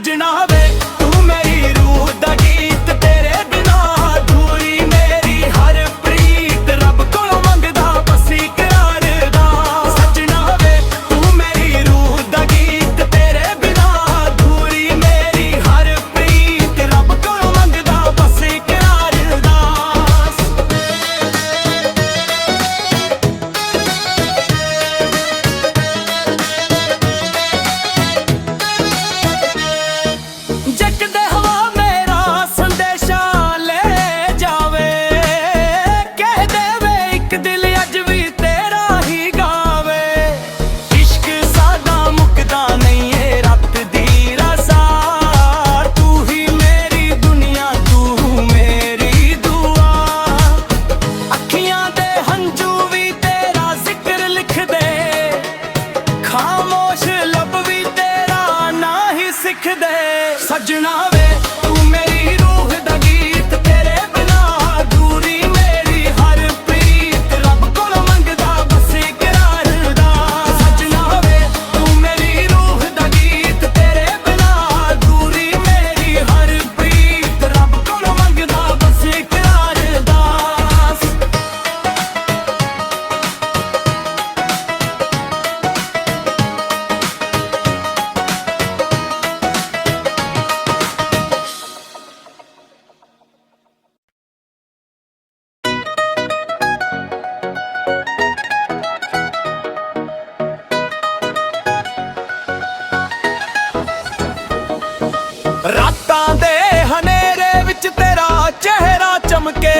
सजना वे तू मेरी रूह दा गीत, तेरे बिना अधूरी मेरी हर प्रीत। रब कोलों मंगदा बस इकरार दा। सजना वे तू मेरी रूह दा गीत, तेरे बिना अधूरी मेरी हर प्रीत। रब कोलों मंगदा बस इकरार दा। जगदे हवा मेरा संदेशा ले जावे, कह देवे एक दिल अज भी तेरा ही गावे। इश्क सादा मुकदा नहीं है रत दी रसा, तू ही मेरी दुनिया तू मेरी दुआ। अखियां दे हंझू भी तेरा जिक्र लिख दे, खामोश लब भी तेरा ना ही सिख दे। सजना वे तू मेरी रूह दा गीत, तेरे बिना अधूरी मेरी हर प्रीत। रब कोलों मंगदा बस इकरार दा। सजना वे तू मेरी रूह दा गीत, तेरे बिना अधूरी मेरी हर प्रीत। रब कोलों मंगदा बस इकरार दा। रातां दे हनेरे विच तेरा चेहरा चमके,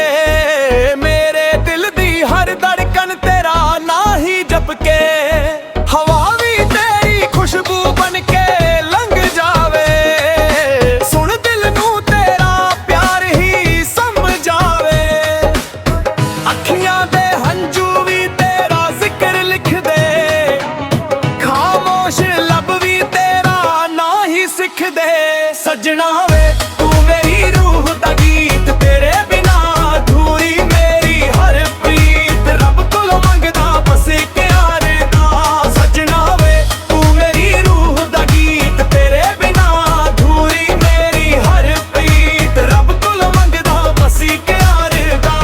मेरे दिल दी हर धड़कन तेरा ना ही जपके। हवा भी तेरी खुशबू बन के लंघ जावे, सुन दिल नू तेरा प्यार ही समझावे। अखियां दे हंझू भी तेरा जिक्र लिख दे, खामोश लब भी तेरा ना ही सिख दे। सजना वे तू मेरी रूह दा गीत, तेरे बिना अधूरी मेरी हर प्रीत। रब कोलों मंगदा बस इकरार दा। सजना वे तू मेरी रूह दा गीत, तेरे बिना अधूरी मेरी हर प्रीत। रब कोलों मंगदा बस इकरार दा।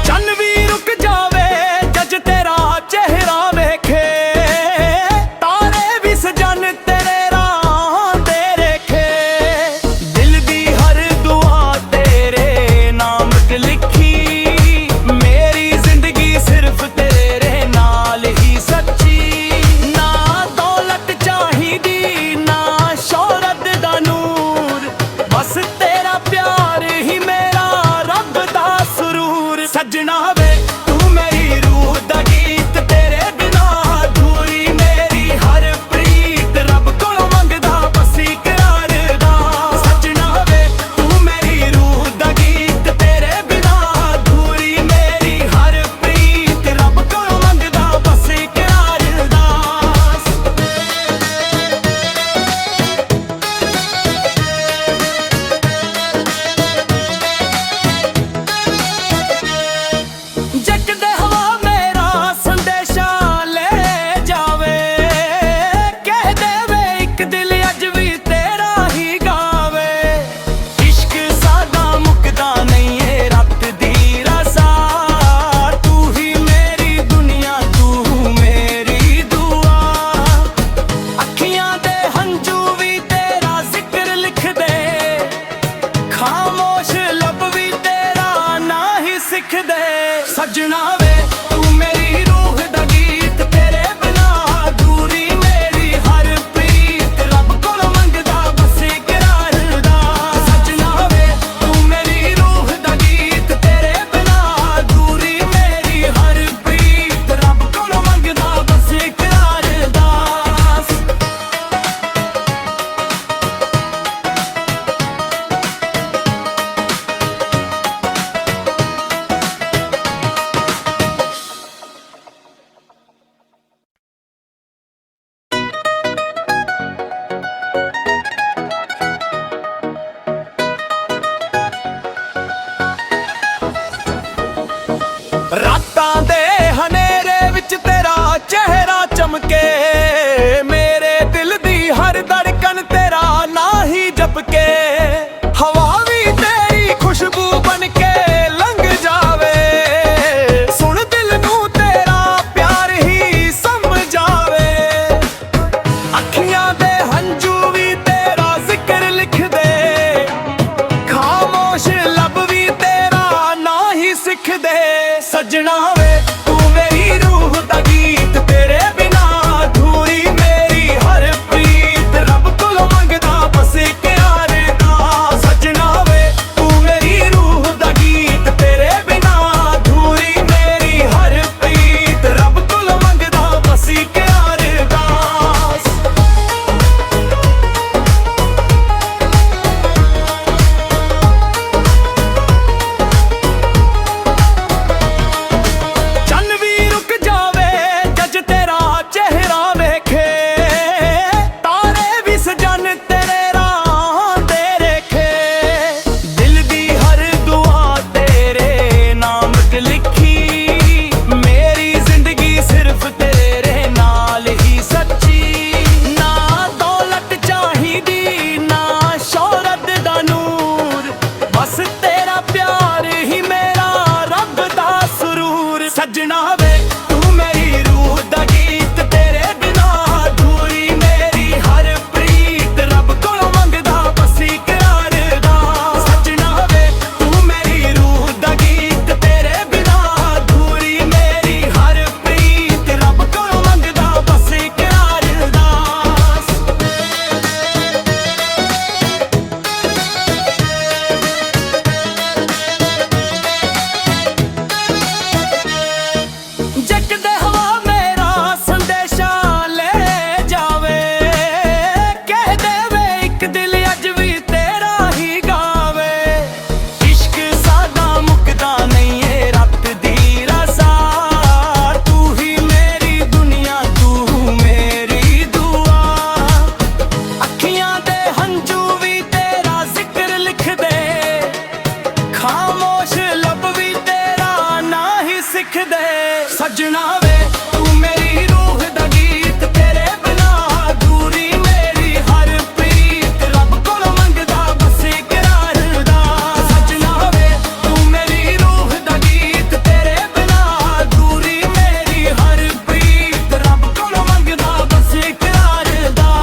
चन्न भी रुक जावे जज तेरा चेहरा वेखे, तारे भी सजन तेरे राह दे रेखे। दिल दी हर दुआ तेरे नाम च लिखी, मेरी जिंदगी सिर्फ तेरे नाल ही सच्ची। ना दौलत चाहिदी ना शोहरत दा नूर, बस तेरा प्यार ही मेरा रब दा सुरूर। सजना वे तू मेरी रूह दा गीत, तेरे बिना अधूरी मेरी हर प्रीत। रब कोलों मंगदा बस इकरार दा। सजना वे तू मेरी रूह दा गीत, तेरे बिना अधूरी मेरी हर प्रीत। रब कोलों मंगदा बस इकरार दा। जगदे हवा मेरा संदेशा ले जावे, कह देवे एक दिल अज भी तेरा ही गावे। इश्क सादा मुकदा नहीं है रत दी रसा, तू ही मेरी दुनिया तू मेरी दुआ। अखियां दे हंझू भी तेरा जिक्र लिख दे, खामोश लब भी तेरा ना ही सिख दे। सजना वे तू मेरी रूह दा गीत, तेरे बिना अधूरी मेरी हर प्रीत। रब कोलों मंगदा बस इकरार दा। सजना वे तू मेरी रूह दा गीत, तेरे बिना अधूरी मेरी हर प्रीत। रब कोलों मंगदा बस इकरार दा। ਚਮਕੇ ਮੇਰੇ ਦਿਲ ਦੀ ਹਰ ਧੜਕਨ ਤੇਰਾ ਨਾਂ ਹੀ ਜਪ ਕੇ ਹਵਾ ਵੀ ਤੇਰੀ ਖੁਸ਼ਬੂ ਬਣ ਕੇ ਲੰਘ ਜਾਵੇ ਸੁਣ ਦਿਲ ਨੂੰ ਤੇਰਾ ਪਿਆਰ ਹੀ ਸਮਝ ਆਵੇ ਅੱਖੀਆਂ ਦੇ ਹੰਝੂ ਵੀ ਤੇਰਾ ਜ਼ਿਕਰ ਲਿਖਦੇ ਖਾਮੋਸ਼ ਲੱਭ ਵੀ ਤੇਰਾ ਨਾਂ ਹੀ ਸਿੱਖਦੇ ਸੱਜਣਾ ਵੇ ਤੂੰ ਮੇਰੀ ਰੂਹ ਦਾ ਗੀਤ ਤੇਰੇ ਬਿਨਾ ਅਧੂਰੀ ਮੇਰੀ ਹਰ ਪ੍ਰੀਤ ਰੱਬ ਕੋਲੋਂ ਮੰਗਦਾ ਬਸ ਇੱਕ ਯਾਰ ਦਾ ਸੱਜਣਾ ਵੇ ਤੂੰ ਮੇਰੀ ਰੂਹ ਦਾ ਗੀਤ ਤੇਰੇ ਬਿਨਾ ਅਧੂਰੀ ਮੇਰੀ ਹਰ ਪ੍ਰੀਤ ਰੱਬ ਕੋਲੋਂ ਮੰਗਦਾ ਬਸ ਇੱਕ ਯਾਰ ਦਾ ਚੰਨ ਵੀ ਰੁਕ ਜਾਵੇ ਜੱਜ ਤੇਰਾ ਚਿਹਰਾ ਵੇਖੇ ਤਾਰੇ ਵੀ ਸਜਨ ਤੇਰੇ ਰਾਹ ਦੇ ਰੇਖੇ ਦਿਲ ਦੀ ਹਰ ਦੁਆ ਤੇਰੇ ਨਾਮ ਤੇ ਲਿਖੀ ਮੇਰੀ ਜ਼ਿੰਦਗੀ ਸਿਰਫ ਤੇਰੇ ਨਾਲ ਹੀ ਸੱਚੀ ਨਾ ਦੌਲਤ ਚਾਹੀਦੀ ਨਾ ਸ਼ੋਹਰਤ ਦਾ ਨੂਰ ਬਸ ਤੇਰਾ ਪਿਆਰ ਹੀ ਮੇਰਾ ਰੱਬ ਦਾ ਸਰੂਰ ਸੱਜਣਾ ਵੇ ਤੂੰ ਮੇਰੀ ਰੂਹ ਦਾ ਗੀਤ ਤੇਰੇ ਬਿਨਾ ਅਧੂਰੀ ਮੇਰੀ ਹਰ ਪ੍ਰੀਤ ਰੱਬ ਕੋਲੋਂ ਮੰਗਦਾ ਬਸ ਇਕਰਾਰ ਦਾ ਸੱਜਣਾ ਵੇ ਤੂੰ ਮੇਰੀ ਰੂਹ ਦਾ ਗੀਤ ਤੇਰੇ ਬਿਨਾ ਅਧੂਰੀ ਮੇਰੀ ਹਰ ਪ੍ਰੀਤ ਰੱਬ ਕੋਲੋਂ ਮੰਗਦਾ ਬਸ ਇਕਰਾਰ ਦਾ ਜੱਟਦੇ ਹਵਾ ਮੇਰਾ ਸੰਦੇਸ਼ਾ ਲੈ ਜਾਵੇ ਕਹਿ ਦੇਵੇ ਇੱਕ ਦਿਲ ਅੱਜ ਵੀ ਤੇਰਾ ਹੀ ਗਾਵੇ ਇਸ਼ਕ ਸਾਡਾ ਮੁੱਕਦਾ ਨਹੀਂ ਏ ਰਾਤ ਦੀ ਰਜ਼ਾ ਤੂੰ ਹੀ ਮੇਰੀ ਦੁਨੀਆ ਤੂੰ ਮੇਰੀ ਦੁਆ ਅੱਖੀਆਂ ਦੇ ਹੰਝੂ ਵੀ ਤੇਰਾ ਜ਼ਿਕਰ ਲਿਖਦੇ ਖਾਮੋਸ਼ ਲੱਭ ਵੀ ਤੇਰਾ ਨਾਂ ਹੀ ਸਿੱਖਦੇ ਸੱਜਣਾ ਵੇ ਤੂੰ ਮੇਰੀ ਰੂਹ ਦਾ ਗੀਤ ਤੇਰੇ ਬਿਨਾ ਅਧੂਰੀ ਮੇਰੀ ਹਰ ਪ੍ਰੀਤ ਰੱਬ ਕੋਲੋਂ ਮੰਗਦਾ ਬਸ ਇਕਰਾਰ ਦਾ ਸੱਜਣਾ ਵੇ ਤੂੰ ਮੇਰੀ ਰੂਹ ਦਾ ਗੀਤ ਤੇਰੇ ਬਿਨਾ ਅਧੂਰੀ ਮੇਰੀ ਹਰ ਪ੍ਰੀਤ ਰੱਬ ਕੋਲੋਂ ਮੰਗਦਾ ਬਸ ਇਕਰਾਰ ਦਾ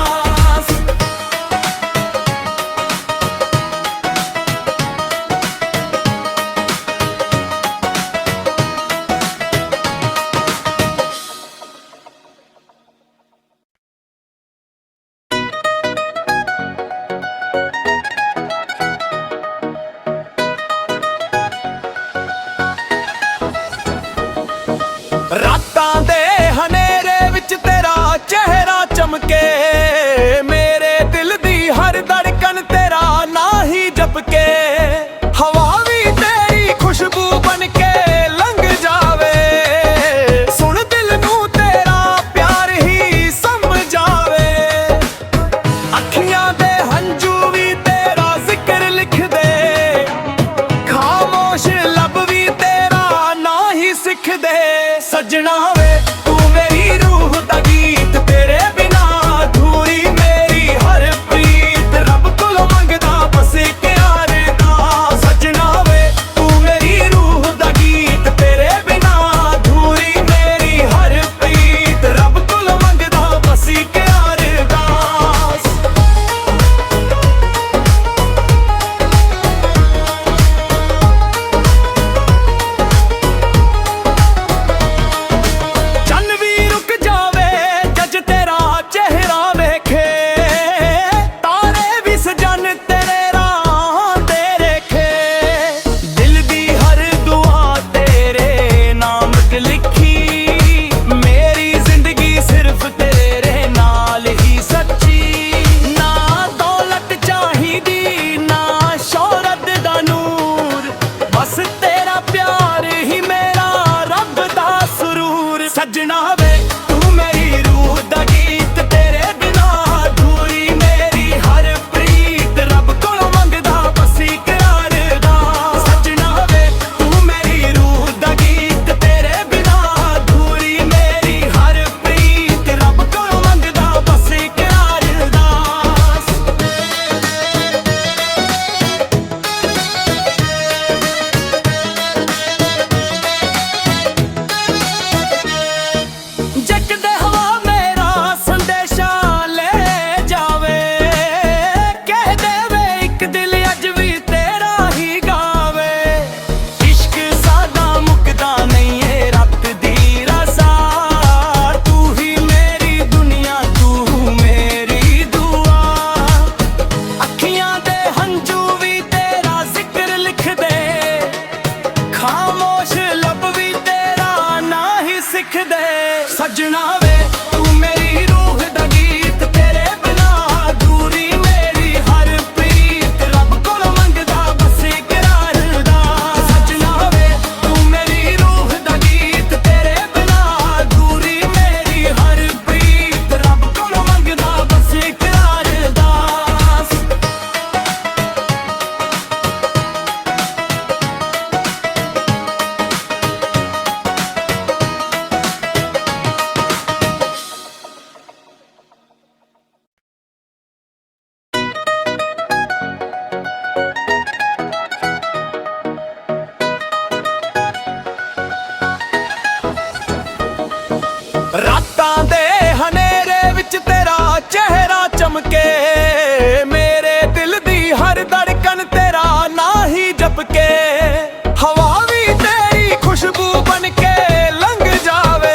ਰਾਤਾਂ ਦੇ ਹਨੇਰੇ ਵਿੱਚ ਤੇਰਾ ਚਿਹਰਾ ਚਮਕੇ ਮੇਰੇ ਦਿਲ ਦੀ ਹਰ ਧੜਕਨ ਤੇਰਾ ਨਾਂ ਹੀ ਜਪ ਕੇ ਹਵਾ ਵੀ ਤੇਰੀ ਖੁਸ਼ਬੂ ਬਣ ਕੇ ਲੰਘ ਜਾਵੇ ਸੁਣ ਦਿਲ ਨੂੰ ਤੇਰਾ ਪਿਆਰ ਹੀ ਸਮਝ ਆਵੇ ਅੱਖੀਆਂ ਦੇ ਹੰਝੂ ਵੀ ਤੇਰਾ ਜ਼ਿਕਰ ਲਿਖਦੇ ਖਾਮੋਸ਼ ਲੱਭ ਵੀ ਤੇਰਾ ਨਾਂ ਹੀ ਸਿੱਖਦੇ ਸੱਜਣਾ ਵੇ ਤੂੰ ਮੇਰੀ ਰੂਹ ਦਾ ਗੀਤ ਤੇਰੇ ਬਿਨਾ ਅਧੂਰੀ ਮੇਰੀ ਹਰ ਪ੍ਰੀਤ ਰੱਬ ਕੋਲੋਂ ਮੰਗਦਾ ਬਸ ਇਕਰਾਰ ਦਾ ਸੱਜਣਾ ਵੇ ਤੂੰ ਮੇਰੀ ਰੂਹ ਦਾ ਗੀਤ ਤੇਰੇ ਬਿਨਾ ਅਧੂਰੀ ਮੇਰੀ ਹਰ ਪ੍ਰੀਤ ਰੱਬ ਕੋਲੋਂ ਮੰਗਦਾ ਬਸ ਇਕਰਾਰ ਦਾ ਸੱਜਣਾ ਵੇ ਤੂੰ ਮੇਰੀ ਰੂਹ ਦਾ ਗੀਤ, ਤੇਰੇ ਬਿਨਾ ਅਧੂਰੀ ਮੇਰੀ ਹਰ ਪ੍ਰੀਤ, ਰੱਬ ਕੋਲੋਂ ਮੰਗਦਾ ਬਸ ਇਕਰਾਰ ਦਾ। ਸੱਜਣਾ ਵੇ ਤੂੰ ਮੇਰੀ ਰੂਹ ਦਾ ਗੀਤ, ਤੇਰੇ ਬਿਨਾ ਅਧੂਰੀ ਮੇਰੀ ਹਰ ਪ੍ਰੀਤ, ਰੱਬ ਕੋਲੋਂ ਮੰਗਦਾ ਬਸ ਇਕਰਾਰ ਦਾ। ਰਾਤਾਂ ਦੇ ਹਨੇਰੇ ਵਿੱਚ ਤੇਰਾ ਚਿਹਰਾ ਚਮਕੇ, ਮੇਰੇ ਦਿਲ ਦੀ ਹਰ ਧੜਕਨ ਤੇਰਾ ਨਾਂ ਹੀ ਜਪਕੇ, ਹਵਾ ਵੀ ਤੇਰੀ ਖੁਸ਼ਬੂ ਬਣ ਕੇ ਲੰਘ ਜਾਵੇ,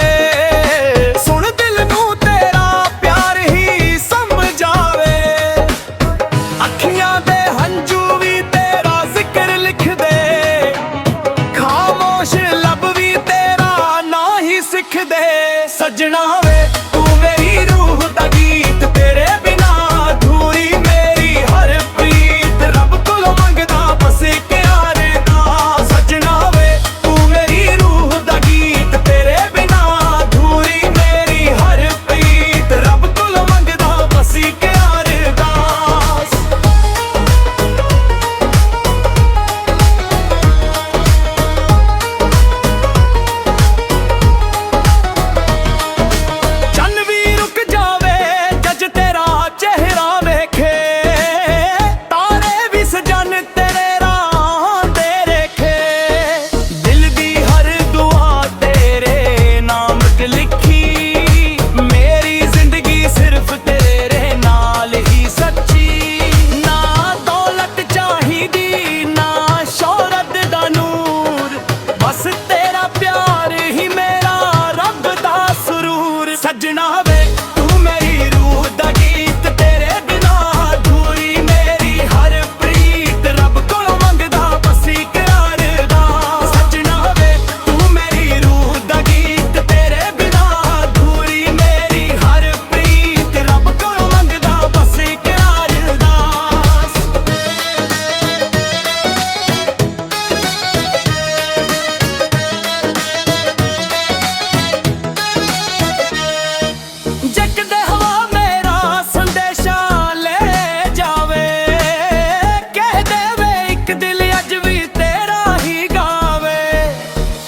ਸੁਣ ਦਿਲ ਨੂੰ ਤੇਰਾ ਪਿਆਰ ਹੀ ਸਮਝਾਵੇ, ਅੱਖੀਆਂ ਦੇ ਹੰਝੂ ਵੀ ਤੇਰਾ ਜ਼ਿਕਰ ਲਿਖਦੇ, ਖਾਮੋਸ਼ ਲੱਭ ਵੀ ਤੇਰਾ ਨਾਂ ਹੀ ਸਿੱਖਦੇ। ਸੱਜਣਾ ਵੇ ਤੂੰ ਮੇਰੀ ਰੂਹ ਦਾ ਗੀਤ, ਤੇਰੇ ਬਿਨਾ ਅਧੂਰੀ ਮੇਰੀ ਹਰ ਪ੍ਰੀਤ, ਰੱਬ ਕੋਲੋਂ ਮੰਗਦਾ ਬਸ ਇਕਰਾਰ ਦਾ। ਸੱਜਣਾ ਵੇ ਤੂੰ ਮੇਰੀ ਰੂਹ ਦਾ ਗੀਤ, ਤੇਰੇ ਬਿਨਾ ਅਧੂਰੀ ਮੇਰੀ ਹਰ ਪ੍ਰੀਤ, ਰੱਬ ਕੋਲੋਂ ਮੰਗਦਾ ਬਸ ਇਕਰਾਰ ਦਾ। ਚੰਨ ਵੀ ਰੁਕ ਜਾਵੇ ਜੱਜ ਤੇਰਾ ਚਿਹਰਾ ਵੇਖੇ, ਤਾਰੇ ਵੀ ਸਜਣ ਤੇਰੇ ਰਾਹ ਤੇ ਰੇਖੇ, ਦਿਲ ਦੀ ਹਰ ਦੁਆ ਤੇਰੇ ਨਾਮ ਤੇ ਲਿਖੀ, ਮੇਰੀ ਜ਼ਿੰਦਗੀ ਸਿਰਫ ਤੇਰੇ ਨਾਲ ਹੀ ਸੱਚੀ, ਨਾ ਦੌਲਤ ਚਾਹੀਦੀ ਨਾ ਸ਼ੋਹਰਤ ਦਾ ਨੂਰ, ਬਸ ਤੇਰਾ ਪਿਆਰ ਹੀ ਮੇਰਾ ਰੱਬ ਦਾ ਸਰੂਰ। ਸੱਜਣਾ ਵੇ ਤੂੰ ਮੇਰੀ ਰੂਹ ਦਾ ਗੀਤ, ਤੇਰੇ ਬਿਨਾ ਅਧੂਰੀ ਮੇਰੀ ਹਰ ਪ੍ਰੀਤ, ਰੱਬ ਕੋਲੋਂ ਮੰਗਦਾ ਬਸ ਇਕਰਾਰ ਦਾ। ਸੱਜਣਾ ਵੇ ਤੂੰ ਮੇਰੀ ਰੂਹ ਦਾ ਗੀਤ, ਤੇਰੇ ਬਿਨਾ ਅਧੂਰੀ ਮੇਰੀ ਹਰ ਪ੍ਰੀਤ, ਰੱਬ ਕੋਲੋਂ ਮੰਗਦਾ ਬਸ ਇਕਰਾਰ ਦਾ। ਜੱਗਦੇ ਹਵਾ ਮੇਰਾ ਸੰਦੇਸ਼ਾ ਲੈ ਜਾਵੇ, ਕਹਿ ਦੇਵੇ ਇੱਕ ਦਿਲ ਅੱਜ ਵੀ ਤੇਰਾ ਹੀ ਗਾਵੇ,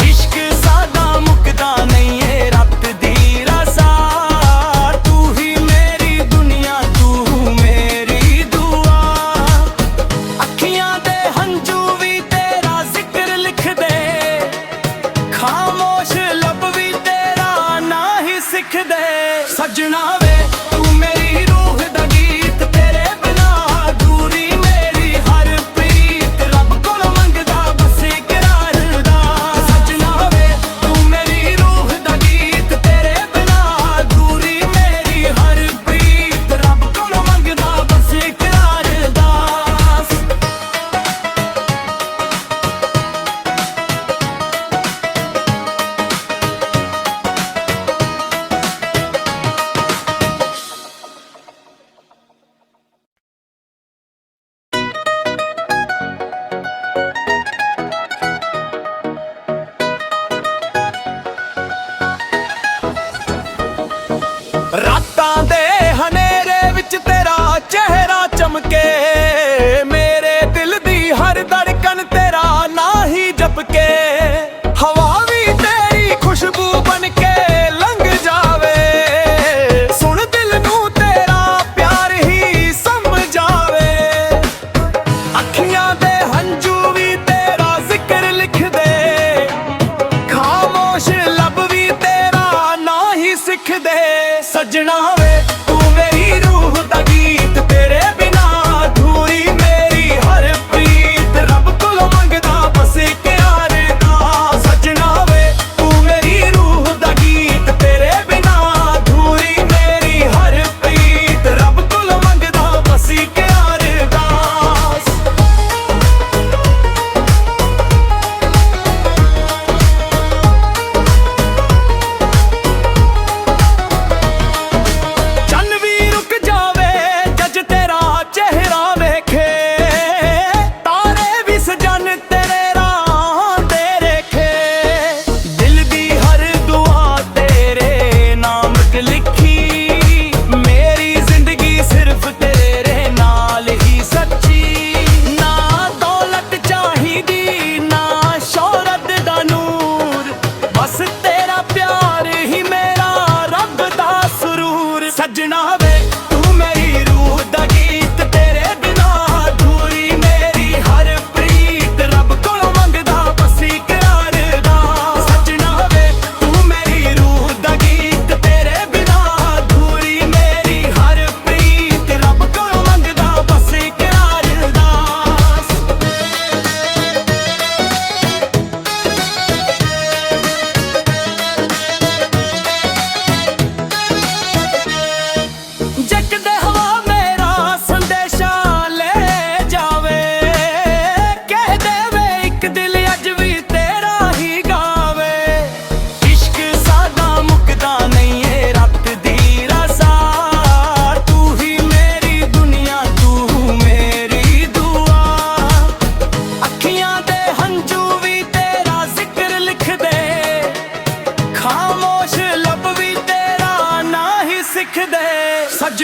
ਇਸ਼ਕ ਸਾਡਾ ਮੁੱਕਦਾ ਨਹੀਂ ਏ ਰੱਤ ਦੀ ਰਜ਼ਾ, ਤੂੰ ਹੀ ਮੇਰੀ ਦੁਨੀਆ ਤੂੰ ਮੇਰੀ ਦੁਆ, ਅੱਖੀਆਂ ਦੇ ਹੰਝੂ ਵੀ ਤੇਰਾ ਜ਼ਿਕਰ ਲਿਖਦੇ, ਖਾਮੋਸ਼ ਲੱਭ ਵੀ ਤੇਰਾ ਨਾਂ ਹੀ ਸਿੱਖਦੇ। ਸੱਜਣਾ ਵੇ ਤੂੰ ਮੇਰੀ ਰੂਹ ਦਾ ਗੀਤ, ਤੇਰੇ ਬਿਨਾ ਅਧੂਰੀ ਮੇਰੀ ਹਰ ਪ੍ਰੀਤ, ਰੱਬ ਕੋਲੋਂ ਮੰਗਦਾ ਬਸ ਇਕਰਾਰ ਦਾ। ਸੱਜਣਾ ਵੇ ਤੂੰ ਮੇਰੀ ਰੂਹ ਦਾ ਗੀਤ, ਤੇਰੇ ਬਿਨਾ ਅਧੂਰੀ ਮੇਰੀ ਹਰ ਪ੍ਰੀਤ, ਰੱਬ ਕੋਲੋਂ ਮੰਗਦਾ ਬਸ ਇਕਰਾਰ ਦਾ। ਰਾਤਾਂ ਦੇ ਹਨੇਰੇ ਵਿੱਚ ਤੇਰਾ ਚਿਹਰਾ ਚਮਕੇ, ਮੇਰੇ ਦਿਲ ਦੀ ਹਰ ਧੜਕਨ ਤੇਰਾ ਨਾਂ ਹੀ ਜਪਕੇ, ਹਵਾ ਵੀ ਤੇਰੀ ਖੁਸ਼ਬੂ ਬਣ ਕੇ ਲੰਘ ਜਾਵੇ, ਸੁਣ ਦਿਲ ਨੂੰ ਤੇਰਾ ਪਿਆਰ ਹੀ ਸਮਝਾਵੇ, ਅੱਖੀਆਂ ਦੇ ਹੰਝੂ ਵੀ ਤੇਰਾ ਜ਼ਿਕਰ ਲਿਖਦੇ, ਖਾਮੋਸ਼ ਲੱਭ ਵੀ ਤੇਰਾ ਨਾਂ ਹੀ ਸਿੱਖਦੇ। ਸੱਜਣਾ ਵੇ ਤੂੰ ਮੇਰੀ ਰੂਹ ਦਾ ਗੀਤ, ਤੇਰੇ ਬਿਨਾ ਅਧੂਰੀ ਮੇਰੀ ਹਰ ਪ੍ਰੀਤ, ਰੱਬ ਕੋਲੋਂ ਮੰਗਦਾ ਬਸ ਇਕਰਾਰ ਦਾ। ਸੱਜਣਾ ਵੇ ਤੂੰ ਮੇਰੀ ਰੂਹ ਦਾ ਗੀਤ, ਤੇਰੇ ਬਿਨਾ ਅਧੂਰੀ ਮੇਰੀ ਹਰ ਪ੍ਰੀਤ, ਰੱਬ ਕੋਲੋਂ ਮੰਗਦਾ ਬਸ ਇਕਰਾਰ ਦਾ।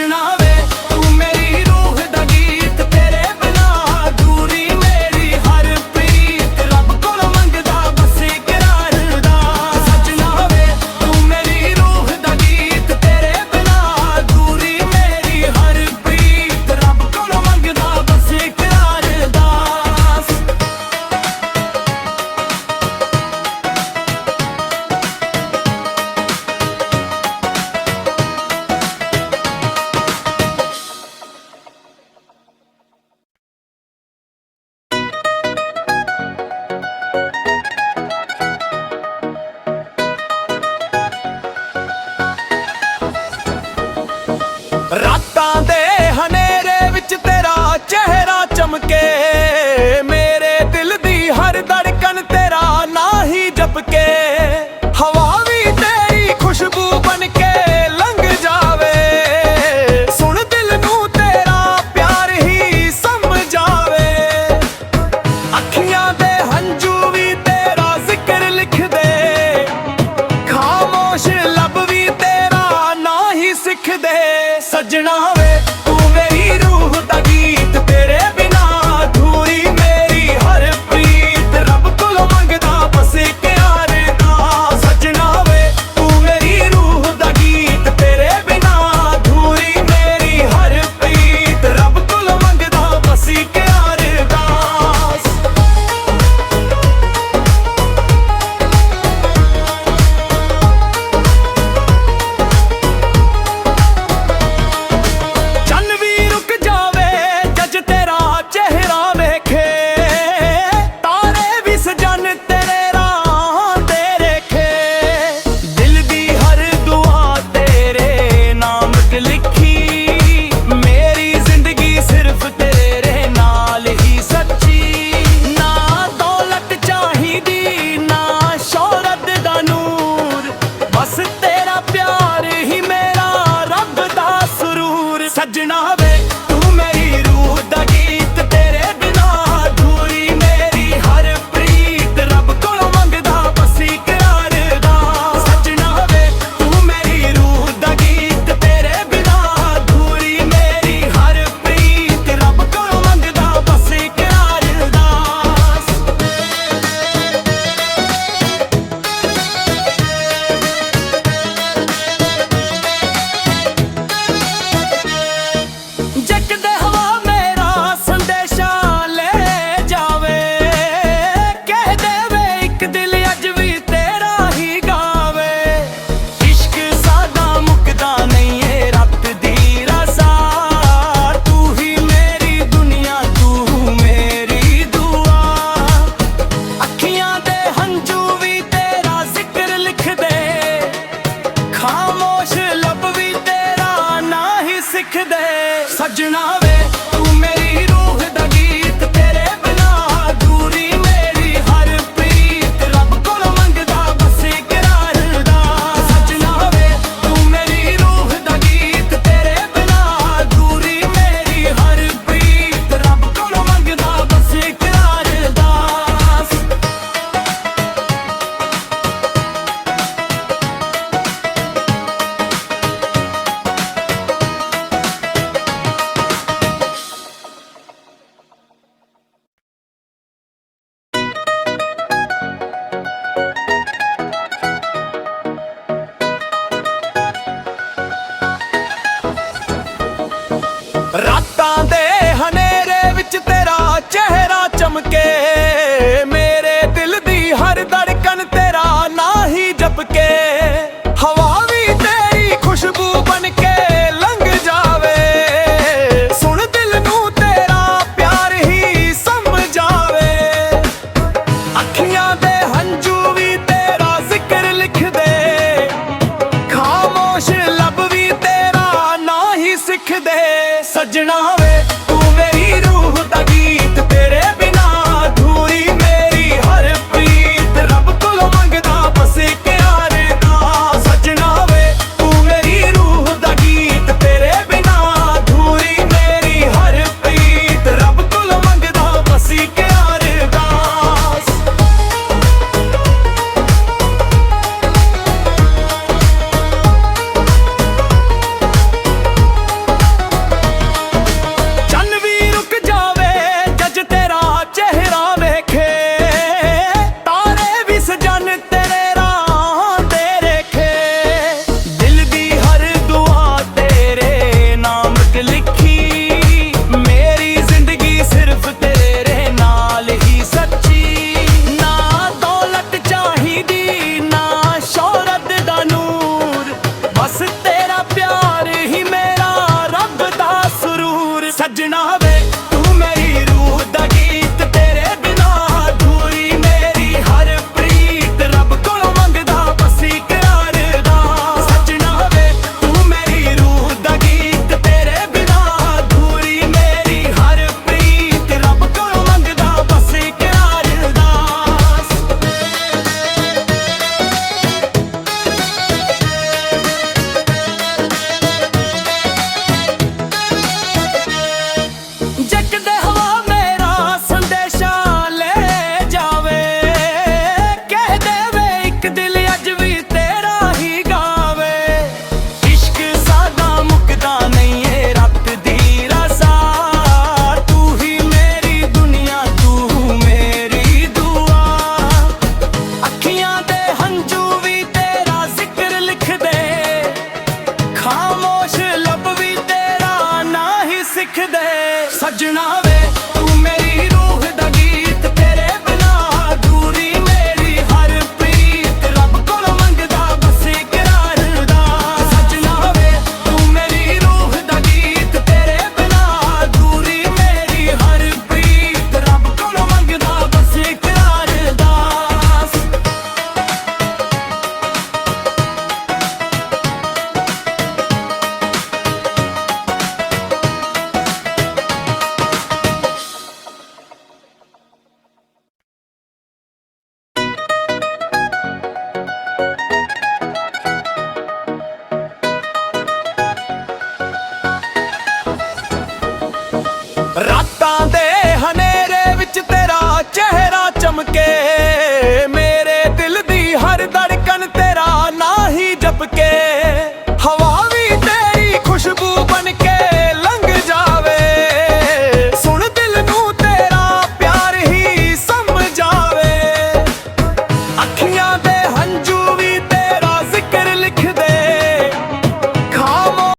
ਸੱਜਣਾ ਵੇ ਤੂੰ ਮੇਰੀ ਰੂਹ ਦਾ ਗੀਤ, ਤੇਰੇ ਬਿਨਾ ਅਧੂਰੀ ਮੇਰੀ ਹਰ ਪ੍ਰੀਤ, ਰੱਬ ਕੋਲੋਂ ਮੰਗਦਾ ਬਸ ਇਕਰਾਰ ਦਾ। ਸੱਜਣਾ ਵੇ ਤੂੰ ਮੇਰੀ ਰੂਹ ਦਾ ਗੀਤ, ਤੇਰੇ ਬਿਨਾ ਅਧੂਰੀ ਮੇਰੀ ਹਰ ਪ੍ਰੀਤ, ਰੱਬ ਕੋਲੋਂ ਮੰਗਦਾ ਬਸ ਇਕਰਾਰ ਦਾ। ਰਾਤਾਂ ਦੇ ਹਨੇਰੇ ਵਿੱਚ ਤੇਰਾ ਚਿਹਰਾ ਚਮਕੇ, ਮੇਰੇ ਦਿਲ ਦੀ ਹਰ ਧੜਕਨ ਤੇਰਾ ਨਾਂ ਹੀ ਜਪਕੇ, ਹਵਾ ਵੀ ਤੇਰੀ ਖੁਸ਼ਬੂ ਬਣ ਕੇ ਲੰਘ ਜਾਵੇ, ਸੁਣ ਦਿਲ ਨੂੰ ਤੇਰਾ ਪਿਆਰ ਹੀ ਸਮਝਾਵੇ, ਅੱਖੀਆਂ ਦੇ ਹੰਝੂ ਵੀ ਤੇਰਾ ਜ਼ਿਕਰ ਲਿਖਦੇ, ਖਾਮੋਸ਼ ਲੱਭ ਵੀ ਤੇਰਾ ਨਾਂ ਹੀ ਸਿੱਖਦੇ। ਸੱਜਣਾ ਵੇ ਤੂੰ ਮੇਰੀ ਰੂਹ ਦਾ ਗੀਤ, ਤੇਰੇ ਬਿਨਾ ਅਧੂਰੀ ਮੇਰੀ ਹਰ ਪ੍ਰੀਤ, ਰੱਬ ਕੋਲੋਂ ਮੰਗਦਾ ਬਸ ਇਕਰਾਰ ਦਾ। ਸੱਜਣਾ ਵੇ ਤੂੰ ਮੇਰੀ ਰੂਹ ਦਾ ਗੀਤ, ਤੇਰੇ ਬਿਨਾ ਅਧੂਰੀ ਮੇਰੀ ਹਰ ਪ੍ਰੀਤ, ਰੱਬ ਕੋਲੋਂ ਮੰਗਦਾ ਬਸ ਇਕਰਾਰ ਦਾ। ਚੰਨ ਵੀ ਰੁਕ ਜਾਵੇ ਜੱਜ ਤੇਰਾ ਚਿਹਰਾ ਵੇਖੇ, ਤਾਰੇ ਵੀ ਸਜਣ ਤੇਰੇ ਰਾਹ ਤੇ ਰੇਖੇ, ਦਿਲ ਦੀ ਹਰ ਦੁਆ ਤੇਰੇ ਨਾਮ ਤੇ ਲਿਖੀ, ਮੇਰੀ ਜ਼ਿੰਦਗੀ ਸਿਰਫ ਤੇਰੇ ਨਾਲ ਹੀ ਸੱਚੀ, ਨਾ ਦੌਲਤ ਚਾਹੀਦੀ ਨਾ ਸ਼ੋਹਰਤ ਦਾ ਨੂਰ, ਬਸ ਤੇਰਾ ਪਿਆਰ ਹੀ ਮੇਰਾ ਰੱਬ ਦਾ ਸਰੂਰ। ਸੱਜਣਾ ਵੇ ਤੂੰ ਮੇਰੀ ਰੂਹ ਦਾ ਗੀਤ, ਤੇਰੇ ਬਿਨਾ ਅਧੂਰੀ ਮੇਰੀ ਹਰ ਪ੍ਰੀਤ, ਰੱਬ ਕੋਲੋਂ ਮੰਗਦਾ ਬਸ ਇਕਰਾਰ ਦਾ। ਸੱਜਣਾ ਵੇ ਤੂੰ ਮੇਰੀ ਰੂਹ ਦਾ ਗੀਤ, ਤੇਰੇ ਬਿਨਾ ਅਧੂਰੀ ਮੇਰੀ ਹਰ ਪ੍ਰੀਤ, ਰੱਬ ਕੋਲੋਂ ਮੰਗਦਾ ਬਸ ਇਕਰਾਰ ਦਾ। ਜੱਗਦੇ ਹਵਾ ਮੇਰਾ ਸੰਦੇਸ਼ਾ ਲੈ ਜਾਵੇ, ਕਹਿ ਦੇਵੇ ਇੱਕ ਦਿਲ ਅੱਜ ਵੀ ਤੇਰਾ ਹੀ ਗਾਵੇ, ਇਸ਼ਕ ਸਾਡਾ ਮੁੱਕਦਾ ਨਹੀਂ ਏ ਰਾਤ ਦੀ ਰਜ਼ਾ, ਤੂੰ ਹੀ ਮੇਰੀ ਦੁਨੀਆ ਤੂੰ ਮੇਰੀ ਦੁਆ, ਅੱਖੀਆਂ ਦੇ ਹੰਝੂ ਵੀ ਤੇਰਾ ਜ਼ਿਕਰ ਲਿਖਦੇ, ਖਾਮੋਸ਼ ਲੱਭ ਵੀ ਤੇਰਾ ਨਾਂ ਹੀ ਸਿੱਖਦੇ। ਸੱਜਣਾ ਵੇ ਤੂੰ ਮੇਰੀ ਰੂਹ ਦਾ ਗੀਤ, ਤੇਰੇ ਬਿਨਾ ਅਧੂਰੀ ਮੇਰੀ ਹਰ ਪ੍ਰੀਤ, ਰੱਬ ਕੋਲੋਂ ਮੰਗਦਾ ਬਸ ਇਕਰਾਰ ਦਾ। ਸੱਜਣਾ ਵੇ ਤੂੰ ਮੇਰੀ ਰੂਹ ਦਾ ਗੀਤ, ਤੇਰੇ ਬਿਨਾ ਅਧੂਰੀ ਮੇਰੀ ਹਰ ਪ੍ਰੀਤ, ਰੱਬ ਕੋਲੋਂ ਮੰਗਦਾ ਬਸ ਇਕਰਾਰ ਦਾ। ਰਾਤਾਂ ਦੇ ਹਨੇਰੇ ਵਿੱਚ ਤੇਰਾ ਚਿਹਰਾ ਚਮਕੇ, ਮੇਰੇ ਦਿਲ ਦੀ ਹਰ ਧੜਕਨ ਤੇਰਾ ਨਾਂ ਹੀ ਜਪਕੇ, ਹਵਾ ਵੀ ਤੇਰੀ ਖੁਸ਼ਬੂ ਬਣ ਕੇ ਲੰਘ ਜਾਵੇ, ਸੁਣ ਦਿਲ ਨੂੰ ਤੇਰਾ ਪਿਆਰ ਹੀ ਸਮਝਾਵੇ, ਅੱਖੀਆਂ ਦੇ ਹੰਝੂ ਵੀ ਤੇਰਾ ਜ਼ਿਕਰ ਲਿਖਦੇ, ਖਾਮੋਸ਼ ਲੱਭ ਵੀ ਤੇਰਾ ਨਾਂ ਹੀ ਸਿੱਖਦੇ। ਸੱਜਣਾ